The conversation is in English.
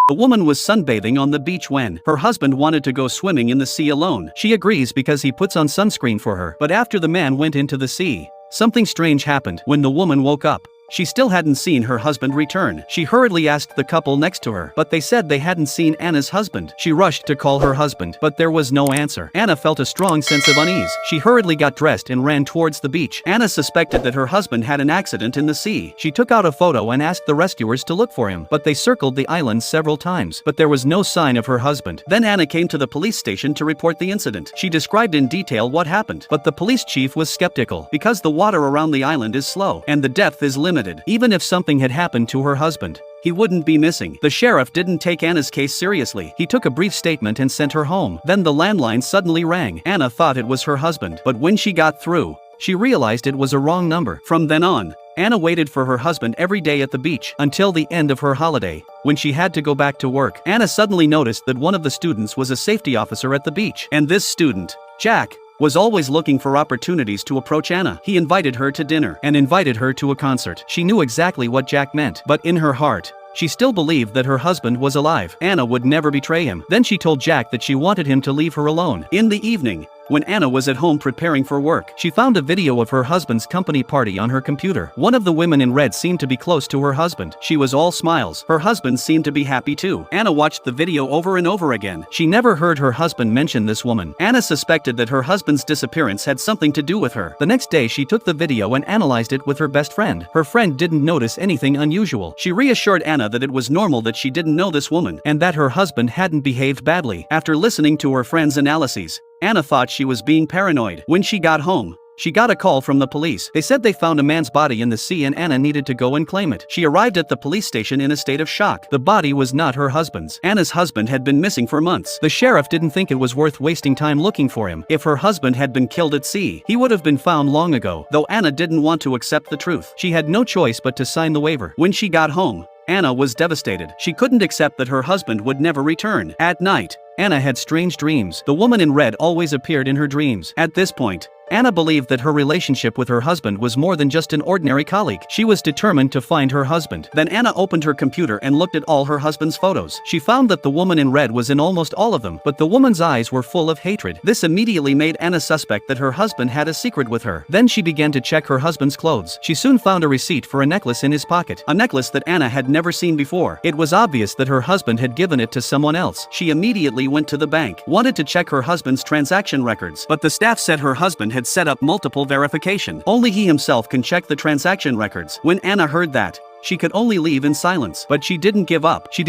The woman was sunbathing on the beach when her husband wanted to go swimming in the sea alone. She agrees because he puts on sunscreen for her. But after the man went into the sea, something strange happened. When the woman woke up, she still hadn't seen her husband return. She hurriedly asked the couple next to her, but they said they hadn't seen Anna's husband. She rushed to call her husband, but there was no answer. Anna felt a strong sense of unease. She hurriedly got dressed and ran towards the beach. Anna suspected that her husband had an accident in the sea. She took out a photo and asked the rescuers to look for him, but they circled the island several times, but there was no sign of her husband. Then Anna came to the police station to report the incident. She described in detail what happened, but the police chief was skeptical because the water around the island is slow and the depth is limited. Even if something had happened to her husband, he wouldn't be missing. The sheriff didn't take Anna's case seriously. He took a brief statement and sent her home. Then the landline suddenly rang. Anna thought it was her husband, but when she got through, she realized it was a wrong number. From then on, Anna waited for her husband every day at the beach until the end of her holiday, when she had to go back to work. Anna suddenly noticed that one of the students was a safety officer at the beach, and this student, Jack, was always looking for opportunities to approach Anna. He invited her to dinner and invited her to a concert. She knew exactly what Jack meant, but in her heart, she still believed that her husband was alive. Anna would never betray him. Then she told Jack that she wanted him to leave her alone. In the evening, when Anna was at home preparing for work, she found a video of her husband's company party on her computer. One of the women in red seemed to be close to her husband. She was all smiles. Her husband seemed to be happy too. Anna watched the video over and over again. She never heard her husband mention this woman. Anna suspected that her husband's disappearance had something to do with her. The next day she took the video and analyzed it with her best friend. Her friend didn't notice anything unusual. She reassured Anna that it was normal that she didn't know this woman and that her husband hadn't behaved badly. After listening to her friend's analyses, Anna thought she was being paranoid. When she got home, she got a call from the police. They said they found a man's body in the sea and Anna needed to go and claim it. She arrived at the police station in a state of shock. The body was not her husband's. Anna's husband had been missing for months. The sheriff didn't think it was worth wasting time looking for him. If her husband had been killed at sea, he would have been found long ago. Though Anna didn't want to accept the truth, she had no choice but to sign the waiver. When she got home, Anna was devastated. She couldn't accept that her husband would never return. At night, Anna had strange dreams. The woman in red always appeared in her dreams. At this point, Anna believed that her relationship with her husband was more than just an ordinary colleague. She was determined to find her husband. Then Anna opened her computer and looked at all her husband's photos. She found that the woman in red was in almost all of them, but the woman's eyes were full of hatred. This immediately made Anna suspect that her husband had a secret with her. Then she began to check her husband's clothes. She soon found a receipt for a necklace in his pocket, a necklace that Anna had never seen before. It was obvious that her husband had given it to someone else. She immediately went to the bank, wanted to check her husband's transaction records, but the staff said her husband had set up multiple verification. Only he himself can check the transaction records. When Anna heard that, she could only leave in silence, but she didn't give up. She